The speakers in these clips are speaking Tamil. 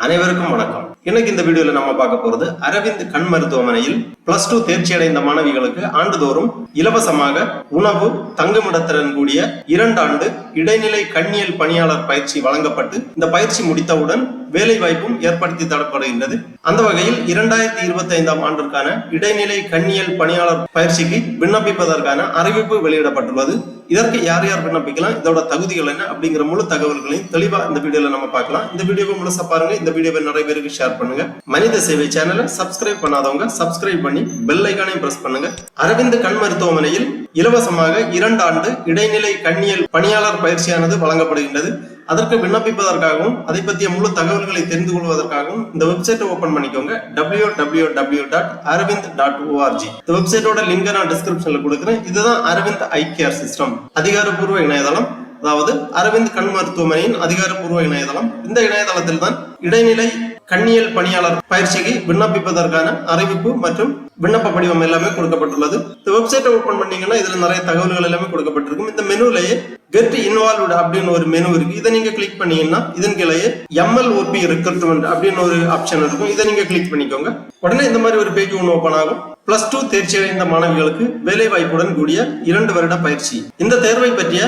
அனைவருக்கும் வணக்கம். இன்னைக்கு இந்த வீடியோல நம்ம பார்க்க போறது அரவிந்த் கண் மருத்துவமனையில் +2 தேர்ச்சி அடைந்த மாணவிகளுக்கு ஆண்டுதோறும் இலவசமாக உணவு, தங்குமிடத்துடன் கூடிய 2 ஆண்டு இடைநிலை கண்ணியல் பணியாளர் பயிற்சி வழங்கப்பட்டு இந்த பயிற்சி முடித்தவுடன் வேலை வாய்ப்பும் ஏற்படுத்தி தரப்படுகின்றது. அந்த வகையில் 2025ஆம் ஆண்டிற்கான இடைநிலை கண்ணியல் பணியாளர் பயிற்சிக்கு விண்ணப்பிப்பதற்கான அறிவிப்பு வெளியிடப்பட்டுள்ளது. இதற்கு யார் யார் விண்ணப்பிக்கலாம், இதோட தகுதிகள் என்ன அப்படிங்கிற முழு தகவல்களையும் தெளிவா இந்த வீடியோல நம்ம பார்க்கலாம். இந்த வீடியோவை முழுசா பாருங்க. இந்த வீடியோவை நிறைய பேருக்கு ஷேர் பண்ணுங்க. மனித சேவை சேனலை சப்ஸ்கிரைப் பண்ணாதவங்க சப்ஸ்கிரைப் பண்ணி பெல் ஐகானையும் பிரஸ் பண்ணுங்க. அரவிந்த் கண் மருத்துவமனையில் இலவசமாக 2 ஆண்டு இடைநிலை கண்ணியல் பணியாளர் பயிற்சியானது வழங்கப்படுகின்றது. அதற்கு விண்ணப்பிப்பதற்காகவும் அதை பற்றிய முழு தகவல்களை தெரிந்து கொள்வதற்காகவும் இந்த வெப்சைட்டை ஓபன் பண்ணிக்கோங்க. www.aravind.org. இந்த வெப்சைட்டோட லிங்கை நான் டிஸ்கிரிப்ஷன்ல கொடுக்குறேன். இதுதான் அரவிந்த் ஐ கேர் சிஸ்டம் அதிகாரப்பூர்வ இணையதளம், அதாவது அரவிந்த் கண் மருத்துவமனையின் அதிகாரப்பூர்வ இணையதளம். இந்த இணையதளத்தில் தான் இடைநிலை கண்ணியல் பணியாளர் பயிற்சிக்கு விண்ணப்பிப்பதற்கான அறிவிப்பு மற்றும் விண்ணப்ப படிவம் எல்லாமே கொடுக்கப்பட்டுள்ளது. இந்த வெப்சைட்டை ஓபன் பண்ணீங்கன்னா இதுல நிறைய தகவல்கள் எல்லாமே கொடுக்கப்பட்டிருக்கும். இந்த மெனுலயே கெட் இன்வால்வ்டு அப்படின்னு ஒரு மெனு இருக்கு. இதை நீங்க கிளிக் பண்ணீங்கன்னா இதன் கீழே MLOP ரெக்ரூட்மெண்ட் அப்படின்னு ஒரு ஆப்ஷன் இருக்கும். இதை நீங்க கிளிக் பண்ணிக்கோங்க. உடனே இந்த மாதிரி ஒரு பேஜ் ஒன்று ஓபன் ஆகும். +2 தேர்ச்சி அடைந்த மாணவிகளுக்கு வேலை வாய்ப்புடன் கூடிய 2 வருட பயிற்சி. இந்த தேர்வை பற்றிய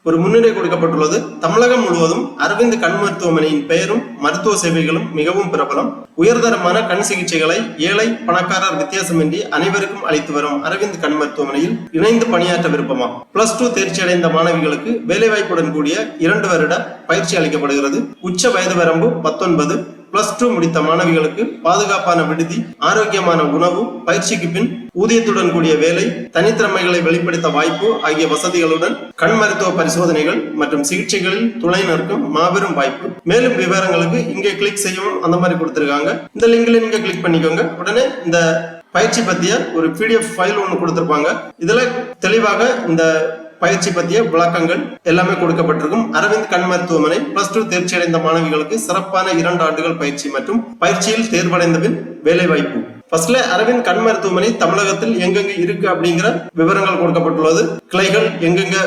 ஒரு முன்னுரை கொடுக்கப்பட்டுள்ளது. தமிழகம் முழுவதும் அரவிந்த் கண் மருத்துவமனையின் பெயரும் மருத்துவ சேவைகளும் மிகவும் பிரபலம். உயர்தரமான கண் சிகிச்சைகளை ஏழை பணக்காரர் வித்தியாசமின்றி அனைவருக்கும் அளித்து வரும் அரவிந்த் கண் மருத்துவமனையில் இணைந்து பணியாற்ற விருப்பமா? +2 தேர்ச்சி அடைந்த மாணவிகளுக்கு வேலைவாய்ப்புடன் கூடிய 2 வருட பயிற்சி அளிக்கப்படுகிறது. உச்ச வயது வரம்பு 19. +2 முடித்த மாணவிகளுக்கு பாதுகாப்பான விடுதி, ஆரோக்கியமான உணவு, பயிற்சிக்கு பின் ஊதியத்துடன் கூடிய வேலை, தனித்திறமைகளை வெளிப்படுத்த வாய்ப்பு ஆகிய வசதிகளுடன் கண் மருத்துவ பரிசோதனைகள் மற்றும் சிகிச்சைகளில் துணை நிற்கும் மாபெரும் வாய்ப்பு. மேலும் விவரங்களுக்கு இங்கே கிளிக் செய்யவும் அந்த மாதிரி கொடுத்திருக்காங்க. இந்த லிங்க்ல நீங்க கிளிக் பண்ணிக்கோங்க. உடனே இந்த பயிற்சி பத்திய ஒரு PDF ஃபைல் ஒன்று கொடுத்திருப்பாங்க. இதுல தெளிவாக இந்த பயிற்சி பற்றிய விளக்கங்கள் எல்லாமே கொடுக்கப்பட்டிருக்கும். அரவிந்த் கண் மருத்துவமனை +2 தேர்ச்சி அடைந்த மாணவிகளுக்கு சிறப்பான 2 ஆண்டுகள் பயிற்சி மற்றும் பயிற்சியில் தேர்வடைந்த பின் வேலை வாய்ப்பு. ஃபர்ஸ்ட்ல அரவிந்த் கண் மருத்துவமனை தமிழகத்தில் எங்கெங்க இருக்கு அப்படிங்கிற விவரங்கள் கொடுக்கப்பட்டுள்ளது. கிளைகள் எங்கெங்க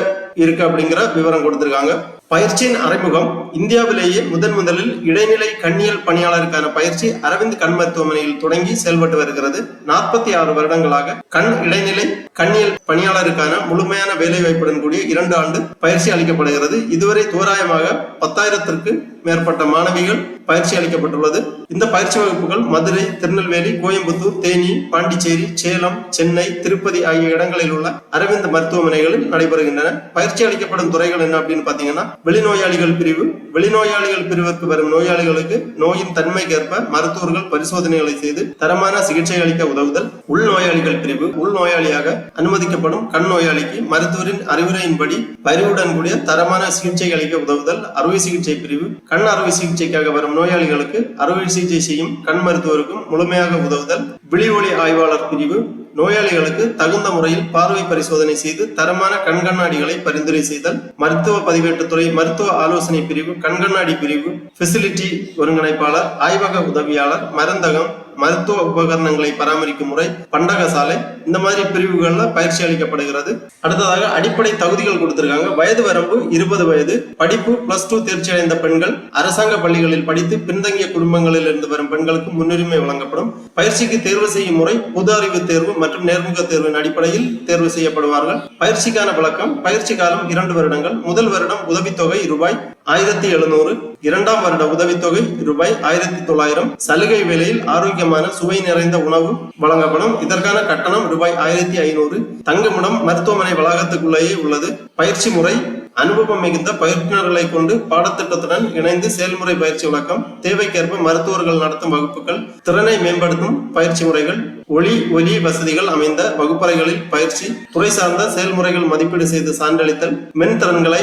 இருக்கு அப்படிங்கிற விவரம் கொடுத்திருக்காங்க. பயிற்சியின் அறிமுகம். இந்தியாவிலேயே முதலில் இடைநிலை கண்ணியல் பணியாளருக்கான பயிற்சி அரவிந்த் கண் மருத்துவமனையில் தொடங்கி செயல்பட்டு வருகிறது. 46 வருடங்களாக கண் இடைநிலை கண்ணியல் பணியாளருக்கான முழுமையான வேலை வாய்ப்புடன் கூடிய 2 ஆண்டு பயிற்சி அளிக்கப்படுகிறது. இதுவரை தோராயமாக 10,000த்திற்கு மேற்பட்ட மாணவிகள் பயிற்சி அளிக்கப்பட்டுள்ளது. இந்த பயிற்சி வகுப்புகள் மதுரை, திருநெல்வேலி, கோயம்புத்தூர், தேனி, பாண்டிச்சேரி, சேலம், சென்னை, திருப்பதி ஆகிய இடங்களில் உள்ள அரவிந்த் மருத்துவமனைகளில் நடைபெறுகின்றன. பயிற்சி அளிக்கப்படும் துறைகள் என்ன அப்படின்னு பாத்தீங்கன்னா, வெளிநோயாளிகள் பிரிவு. வெளிநோயாளிகள் பிரிவிற்கு வரும் நோயாளிகளுக்கு நோயின் தன்மைக்கேற்ப மருத்துவர்கள் பரிசோதனைகளை செய்து தரமான சிகிச்சை அளிக்க உதவுதல். உள்நோயாளிகள் பிரிவு. உள்நோயாளியாக அனுமதிக்கப்படும் கண் நோயாளிக்கு மருத்துவரின் அறிவுரையின்படி பரிவுடன் கூடிய தரமான சிகிச்சை அளிக்க உதவுதல். அறுவை சிகிச்சை பிரிவு. கண் அறுவை சிகிச்சைக்காக வரும் நோயாளிகளுக்கு அறுவை சிகிச்சை செய்யும் கண் மருத்துவருக்கும் முழுமையாக உதவுதல். விழி ஒளி ஆய்வாளர் பிரிவு. நோயாளிகளுக்கு தகுந்த முறையில் பார்வை பரிசோதனை செய்து தரமான கண்கண்ணாடிகளை பரிந்துரை செய்தல். மருத்துவ பதிவேட்டுத்துறை. மருத்துவ ஆலோசனை பிரிவு. கண்கண்ணாடி பிரிவு. பெசிலிட்டி ஒருங்கிணைப்பாளர், ஆய்வக உதவியாளர், மருந்தகம், மருத்துவ உபகரணங்களை பராமரிக்கும் முறை, பண்டகசாலை, இந்த மாதிரி பிரிவுகள்ல பயிற்சி அளிக்கப்படுகிறது. அடுத்ததாக அடிப்படை தகுதிகள் கொடுத்திருக்காங்க. வயது வரம்பு 20 வயது. படிப்பு +2 தேர்ச்சி அடைந்த பெண்கள், அரசாங்க பள்ளிகளில் படித்து பின்தங்கிய குடும்பங்களில் இருந்து வரும் பெண்களுக்கு முன்னுரிமை வழங்கப்படும். பயிற்சிக்கு தேர்வு செய்யும் முறை பொது அறிவு தேர்வு மற்றும் நேர்முக தேர்வின் அடிப்படையில் தேர்வு செய்யப்படுவார்கள். பயிற்சிக்கான விளக்கம். பயிற்சி காலம் 2 வருடங்கள். முதல் வருடம் உதவித்தொகை ₹1,700. 2ஆம் வருட உதவித்தொகை ₹1,900. சலுகை வேலையில் ஆரோக்கியமான சுவை நிறைந்த உணவு வழங்கப்படும். இதற்கான கட்டணம் ₹1,500. தங்குமிடம் மருத்துவமனை வளாகத்துக்குள்ளேயே உள்ளது. பயிற்சி முறை. அனுபவம் மிகுந்த பயிற்றுநர்களை கொண்டு பாடத்திட்டத்துடன் இணைந்து செயல்முறை பயிற்சி விளக்கம். தேவைக்கேற்ப மருத்துவர்கள் நடத்தும் வகுப்புகள். திறனை மேம்படுத்தும் பயிற்சி முறைகள். ஒலி வசதிகள் அமைந்த வகுப்பறைகளில் பயிற்சி. துறை சார்ந்த செயல்முறைகள் மதிப்பீடு செய்து சான்றளித்தல். மென்திறன்களை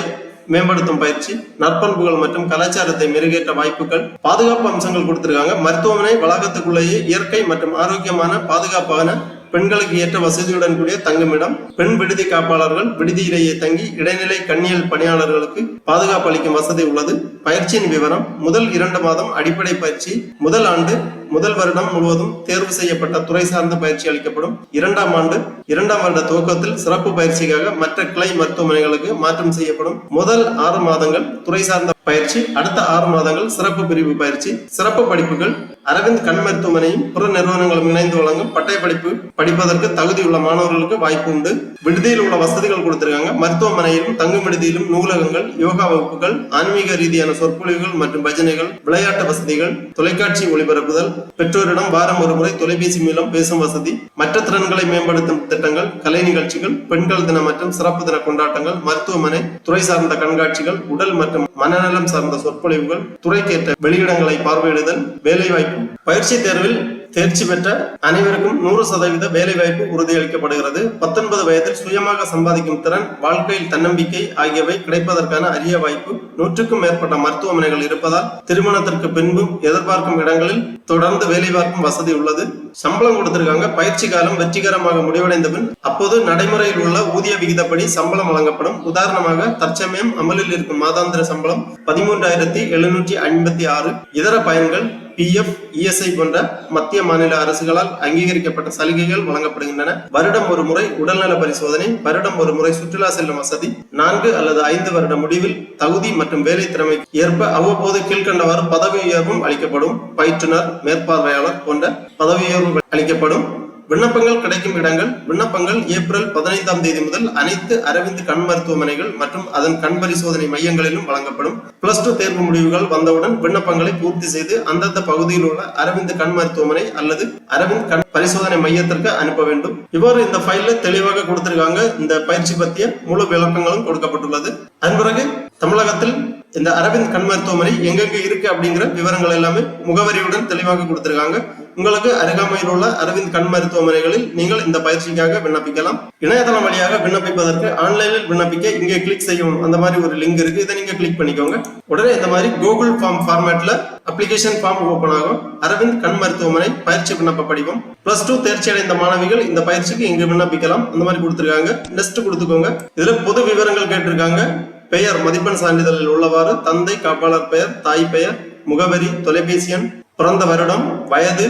மேம்படுத்தும் பயிற்சி. நற்பண்புகள் மற்றும் கலாச்சாரத்தை மெருகேற்ற வாய்ப்புகள். பாதுகாப்பு அம்சங்கள் கொடுத்திருக்காங்க. மருத்துவமனை வளாகத்துக்குள்ளேயே இயற்கை மற்றும் ஆரோக்கியமான பாதுகாப்பான பெண்களுக்கு ஏற்ற வசதியுடன் கூடிய தங்குமிடம். பெண் விடுதி காப்பாளர்கள் விடுதியிலேயே தங்கி இடைநிலை கண்ணியல் பணியாளர்களுக்கு பாதுகாப்பு அளிக்கும் வசதி உள்ளது. பயிற்சியின் விவரம். முதல் 2 மாதம் அடிப்படை பயிற்சி. முதல் ஆண்டு முதல் வருடம் முழுவதும் தேர்வு செய்யப்பட்ட துறை சார்ந்த பயிற்சி அளிக்கப்படும். 2ஆம் ஆண்டு 2ஆம் வருட துவக்கத்தில் சிறப்பு பயிற்சிக்காக மற்ற கிளை மருத்துவமனைகளுக்கு மாற்றம் செய்யப்படும். முதல் 6 மாதங்கள் துறை சார்ந்த பயிற்சி, அடுத்த 6 மாதங்கள் சிறப்பு பிரிவு பயிற்சி, சிறப்பு படிப்புகள், அரவிந்த் கண் மருத்துவமனையும் புற நிறுவனங்களும் இணைந்து வழங்கும் பட்டய படிப்பு படிப்பதற்கு தகுதியுள்ள மாணவர்களுக்கு வாய்ப்பு உண்டு. விடுதியில் உள்ள வசதிகள் கொடுத்திருக்காங்க. மருத்துவமனையிலும் தங்கும் விடுதியிலும் நூலகங்கள், யோகா வகுப்புகள், ஆன்மீக ரீதியான சொற்பொழிவுகள் மற்றும் பஜனைகள், விளையாட்டு வசதிகள், தொலைக்காட்சி ஒளிபரப்புதல், பெற்றோரிடம் வாரம் ஒரு முறை தொலைபேசி மூலம் பேசும் வசதி, மற்ற திறன்களை மேம்படுத்தும் திட்டங்கள், கலை நிகழ்ச்சிகள், பெண்கள் தின மற்றும் சிறப்பு தின கொண்டாட்டங்கள், மருத்துவமனை துறை சார்ந்த கண்காட்சிகள், உடல் மற்றும் மனநலம் சார்ந்த சொற்பொழிவுகள், துறைக்கேற்ற வெளியிடங்களை பார்வையிடுதல், வேலைவாய்ப்பு. பயிற்சி தேர்வில் தேர்ச்சி பெற்ற அனைவருக்கும் 100% வேலை வாய்ப்பு உறுதியளிக்கப்படுகிறது. 19 வயதில் சுயமாக சம்பாதிக்கும் திறன், வாழ்க்கையில் தன்னம்பிக்கை ஆகியவை கிடைப்பதற்கான அரிய வாய்ப்பு. 100க்கும் மேற்பட்ட மருத்துவமனைகள் இருப்பதால் திருமணத்திற்கு பின்பும் எதிர்பார்க்கும் இடங்களில் தொடர்ந்து வேலை பார்க்கும் வசதி உள்ளது. சம்பளம் கொடுத்திருக்காங்க. பயிற்சி காலம் வெற்றிகரமாக முடிவடைந்த பின் அப்போது நடைமுறையில் உள்ள ஊதிய விகிதப்படி சம்பளம் வழங்கப்படும். உதாரணமாக தற்சமயம் அமலில் இருக்கும் மாதாந்திர சம்பளம் 13,756. இதர பயன்கள் PF, ESI போன்ற மத்திய மாநில அரசுகளால் அங்கீகரிக்கப்பட்ட சலுகைகள் வழங்கப்படுகின்றன. வருடம் ஒரு முறை உடல்நல பரிசோதனை, வருடம் ஒரு முறை சுற்றுலா செல்லும் வசதி, 4 அல்லது 5 வருட முடிவில் தகுதி மற்றும் வேலை திறமைக்கு ஏற்ப அவ்வப்போது கீழ்கண்டவாறு பதவி உயர்வும் அளிக்கப்படும். பயிற்றுனர், மேற்பார்வையாளர் போன்ற பதவி உயர்வு அளிக்கப்படும். விண்ணப்பங்கள் கிடைக்கும் இடங்கள். விண்ணப்பங்கள் ஏப்ரல் 15ஆம் தேதி முதல் அனைத்து அரவிந்த் கண் மருத்துவமனைகள் மற்றும் அதன் கண் பரிசோதனை மையங்களிலும் வழங்கப்படும். +2 தேர்வு முடிவுகள் வந்தவுடன் விண்ணப்பங்களை பூர்த்தி செய்து அந்தந்த பகுதியில் உள்ள அரவிந்த் கண் மருத்துவமனை அல்லது அரவிந்த் கண் பரிசோதனை மையத்திற்கு அனுப்ப வேண்டும். இவ்வாறு இந்த ஃபைல்ல தெளிவாக கொடுத்திருக்காங்க. இந்த பயிற்சி பற்றிய முழு விளக்கங்களும் கொடுக்கப்பட்டுள்ளது. அதன் பிறகு தமிழகத்தில் இந்த அரவிந்த் கண் மருத்துவமனை எங்கெங்க இருக்கு அப்படிங்கிற விவரங்கள் எல்லாமே முகவரியுடன் தெளிவாக கொடுத்திருக்காங்க. உங்களுக்கு அருகாமையில் உள்ள அரவிந்த் கண் மருத்துவமனைகளில் நீங்கள் இந்த பயிற்சிக்காக விண்ணப்பிக்கலாம். இணையதளம் வழியாக விண்ணப்பிப்பதற்கு ஆன்லைனில் விண்ணப்பிக்க இங்கே கிளிக் செய்யும் அந்த மாதிரி ஒரு லிங்க் இருக்கு. இதை நீங்க கிளிக் பண்ணிக்கோங்க. உடனே இந்த மாதிரி கூகுள் ஃபார்ம் ஃபார்மேட்ல அப்ளிகேஷன் ஃபார்ம் ஓபன் ஆகும். அரவிந்த் கண் மருத்துவமனை பயிற்சி விண்ணப்ப படிவம். +2 தேர்ச்சி அடைந்த மாணவிகள் இந்த பயிற்சிக்கு இங்கு விண்ணப்பிக்கலாம். அந்த மாதிரி கொடுத்திருக்காங்க. நெக்ஸ்ட் கொடுத்துக்கோங்க. இதுல பொது விவரங்கள் கேட்டிருக்காங்க. பெயர், மதிப்பெண் சான்றிதழில் உள்ளவாறு தந்தை, காப்பாளர் பெயர், தாய் பெயர், முகவரி, தொலைபேசி எண், பிறந்த வருடம், வயது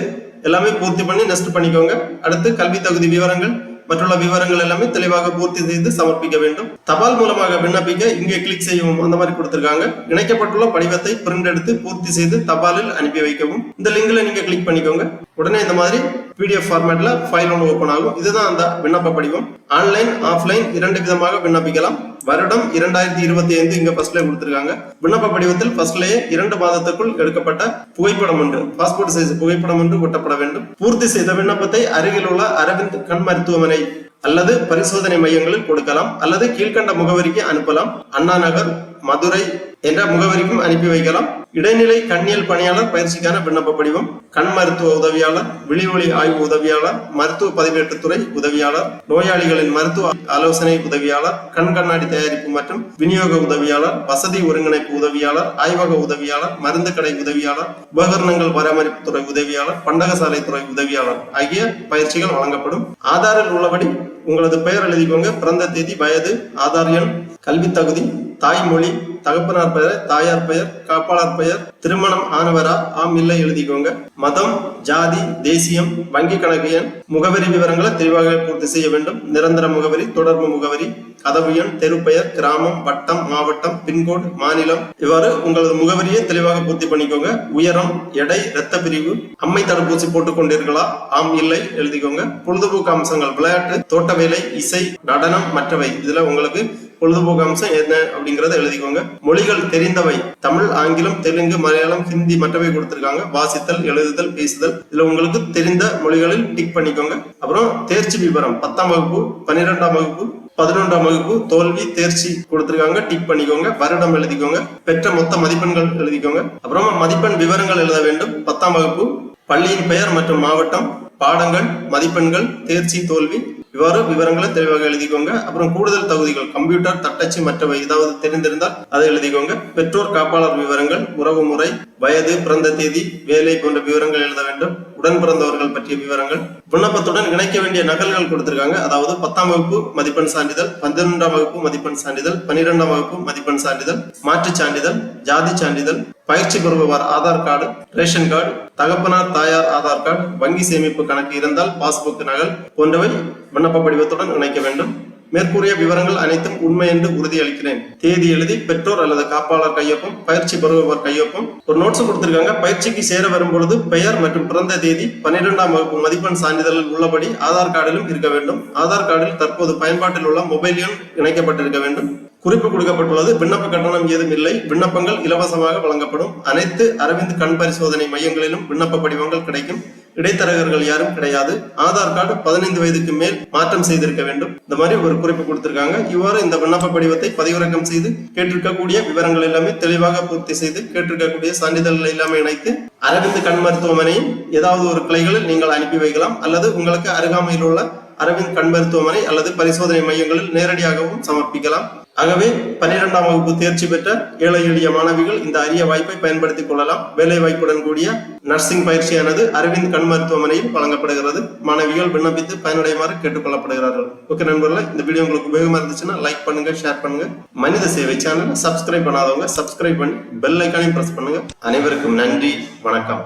எல்லாமே பூர்த்தி பண்ணி நெக்ஸ்ட் பண்ணிக்கோங்க. அடுத்து கல்வி தகுதி விவரங்கள் மற்றுள்ள விவரங்கள் எல்லாமே தெளிவாக பூர்த்தி செய்து சமர்ப்பிக்க வேண்டும். தபால் மூலமாக விண்ணப்பிக்க இங்கே கிளிக் செய்யவும் அந்த மாதிரி கொடுத்திருக்காங்க. இணைக்கப்பட்டுள்ள படிவத்தை பிரிண்ட் எடுத்து பூர்த்தி செய்து தபாலில் அனுப்பி வைக்கவும். இந்த லிங்க்ல நீங்க கிளிக் பண்ணிக்கோங்க. உடனே இந்த மாதிரி PDF ஃபார்மேட்ல ஃபைல் ஒன்று ஓபன் ஆகும். இதுதான் அந்த விண்ணப்ப படிவம். ஆன்லைன், ஆஃப்லைன் 2 விதமாக விண்ணப்பிக்கலாம். வருடம் 2025 இங்க ஃபர்ஸ்ட்ல கொடுத்திருக்காங்க. விண்ணப்ப படிவத்தில் ஃபர்ஸ்ட்லயே 2 மாதத்திற்குள் எடுக்கப்பட்ட புகைப்படம் ஒன்று, பாஸ்போர்ட் சைஸ் புகைப்படம் ஒன்று ஒட்டப்பட வேண்டும். பூர்த்தி செய்த விண்ணப்பத்தை அருகில் உள்ள அரவிந்த் கண் மருத்துவமனை அல்லது பரிசோதனை மையங்களில் கொடுக்கலாம் அல்லது கீழ்கண்ட முகவரிக்கு அனுப்பலாம். அண்ணா நகர், மதுரை என்ற முகவரிக்கும் அனுப்பி வைக்கலாம். இடைநிலை கண்ணியல் பணியாளர் பயிற்சிக்கான விண்ணப்ப படிவம், கண் மருத்துவ உதவியாளர், விழி ஒளி ஆய்வு உதவியாளர், மருத்துவ பதிவேட்டுத்துறை உதவியாளர், நோயாளிகளின் மருத்துவ ஆலோசனை உதவியாளர், கண் கண்ணாடி தயாரிப்பு மற்றும் விநியோக உதவியாளர், வசதி ஒருங்கிணைப்பு உதவியாளர், ஆய்வக உதவியாளர், மருந்து கடை உதவியாளர், உபகரணங்கள் பராமரிப்பு துறை உதவியாளர், பண்டகசாலை துறை உதவியாளர் ஆகிய பயிற்சிகள் வழங்கப்படும். ஆதாரில் உள்ளபடி உங்களது பெயர் எழுதிக்கோங்க. பிறந்த தேதி, வயது, ஆதார் எண், கல்வி தகுதி, தாய்மொழி, தகப்பனார் பெயர், தாயார் பெயர், காப்பாளர் பெயர், திருமணம் ஆனவரா ஆம் இல்லை எழுதிக்கோங்க. மதம், ஜாதி, தேசியம், வங்கி கணக்கு எண், முகவரி விவரங்களை தெளிவாக பூர்த்தி செய்ய வேண்டும். நிரந்தர முகவரி, தொடர்பு முகவரி, கதவு எண், தெரு பெயர், கிராமம், வட்டம், மாவட்டம், பின்கோடு, மாநிலம், இவ்வாறு உங்களது முகவரியை தெளிவாக பூர்த்தி பண்ணிக்கோங்க. உயரம், எடை, இரத்த பிரிவு, அம்மை தடுப்பூசி போட்டுக் கொண்டீர்களா ஆம் இல்லை எழுதிக்கோங்க. பொழுதுபோக்கு அம்சங்கள், விளையாட்டு, தோட்ட வேலை, இசை, நடனம், மற்றவை. இதுல உங்களுக்கு பொழுதுபோக்கு அம்சம் என்ன அப்படிங்கறத எழுதிக்கோங்க. மொழிகள் தெரிந்தவை, தமிழ், ஆங்கிலம், தெலுங்கு, மலையாளம், ஹிந்தி மற்றவை கொடுத்திருக்காங்க. வாசித்தல், எழுதுதல், பேசுதல். இதுல உங்களுக்கு தெரிந்த மொழிகளில் டிக் பண்ணிக்கோங்க. அப்புறம் தேர்ச்சி விவரம், 10ஆம் வகுப்பு, 12ஆம் வகுப்பு, 11ஆம் வகுப்பு, தோல்வி, தேர்ச்சி கொடுத்திருக்காங்க. டிக் பண்ணிக்கோங்க. வருடம் எழுதிக்கோங்க. பெற்ற மொத்த மதிப்பெண்கள் எழுதிக்கோங்க. அப்புறமா மதிப்பெண் விவரங்கள் எழுத வேண்டும். 10ஆம் வகுப்பு, பள்ளியின் பெயர் மற்றும் மாவட்டம், பாடங்கள், மதிப்பெண்கள், தேர்ச்சி, தோல்வி, இவ்வாறு விவரங்களை தெளிவாக எழுதிக்கோங்க. அப்புறம் கூடுதல் தகுதிகள், கம்ப்யூட்டர், தட்டச்சு மற்றவை ஏதாவது தெரிந்திருந்தால் அதை எழுதிக்கோங்க. பெற்றோர் காப்பாளர் விவரங்கள், உறவு முறை, வயது, பிறந்த தேதி, வேலை போன்ற விவரங்கள் எழுத வேண்டும். உடன் பிறந்தவர்கள் பற்றிய விவரங்கள். விண்ணப்பத்துடன் இணைக்க வேண்டிய நகல்கள் கொடுத்திருக்காங்க. அதாவது 10ஆம் வகுப்பு மதிப்பெண் சான்றிதழ், 11ஆம் வகுப்பு மதிப்பெண் சான்றிதழ், 12ஆம் வகுப்பு மதிப்பெண் சான்றிதழ், மாற்றுச் சான்றிதழ், ஜாதி சான்றிதழ், பயிற்சி பெறுபவர் ஆதார் கார்டு, ரேஷன் கார்டு, தகப்பனார் தாயார் ஆதார் கார்டு, வங்கி சேமிப்பு கணக்கு இருந்தால் பாஸ்புக் நகல் போன்றவை விண்ணப்ப படிவத்துடன் இணைக்க வேண்டும். மேற்கூறிய விவரங்கள் அனைத்தும் உண்மை என்று உறுதியளிக்கிறேன். தேதி எழுதி பெற்றோர் அல்லது காப்பாளர் கையொப்பம், பயிற்சி பெறுபவர் கையொப்பம். ஒரு நோட்ஸ் கொடுத்திருக்காங்க. பயிற்சிக்கு சேர வரும்பொழுது பெயர் மற்றும் பிறந்த தேதி 12ஆம் வகுப்பு மதிப்பெண் சான்றிதழில் உள்ளபடி ஆதார் கார்டிலும் இருக்க வேண்டும். ஆதார் கார்டில் தற்போது பயன்பாட்டில் உள்ள மொபைல் எண் இணைக்கப்பட்டிருக்க வேண்டும். குறிப்பு கொடுக்கப்பட்டுள்ளது. விண்ணப்ப கட்டணம் ஏதும் இல்லை. விண்ணப்பங்கள் இலவசமாக வழங்கப்படும். அனைத்து அரவிந்த் கண் பரிசோதனை மையங்களிலும் விண்ணப்ப படிவங்கள் கிடைக்கும். இடைத்தரகர்கள் யாரும் கிடையாது. ஆதார் கார்டு 15 வயதுக்கு மேல் மாற்றம் செய்திருக்க வேண்டும். இந்த மாதிரி ஒரு குறிப்பு கொடுத்திருக்காங்க. இவ்வாறு இந்த விண்ணப்ப படிவத்தை பதிவிறக்கம் செய்து கேட்டிருக்கக்கூடிய விவரங்கள் எல்லாமே தெளிவாக பூர்த்தி செய்து கேட்டிருக்கக்கூடிய சான்றிதழ்கள் எல்லாமே இணைத்து அரவிந்த் கண் மருத்துவமனையின் ஏதாவது ஒரு கிளைகளில் நீங்கள் அனுப்பி வைக்கலாம். அல்லது உங்களுக்கு அருகாமையில் உள்ள அரவிந்த் கண் மருத்துவமனை அல்லது பரிசோதனை மையங்களில் நேரடியாகவும் சமர்ப்பிக்கலாம். ஆகவே 12ஆம் வகுப்பு தேர்ச்சி பெற்ற ஏழை எளிய மாணவிகள் இந்த அரிய வாய்ப்பை பயன்படுத்திக் கொள்ளலாம். வேலை வாய்ப்புடன் கூடிய நர்சிங் பயிற்சியானது அரவிந்த் கண் மருத்துவமனையில் வழங்கப்படுகிறது. மாணவிகள் விண்ணப்பித்து பயனடையுமாறு கேட்டுக் கொள்ளப்படுகிறார்கள். ஓகே நண்பர்களே, இந்த வீடியோ உங்களுக்கு உபயோகமா இருந்துச்சுன்னா லைக் பண்ணுங்க, ஷேர் பண்ணுங்க. மனித சேவை சேனலை சப்ஸ்கிரைப் பண்ணாதவங்க சப்ஸ்கிரைப் பண்ணி பெல் ஐக்கானையும் பிரஸ் பண்ணுங்க. அனைவருக்கும் நன்றி, வணக்கம்.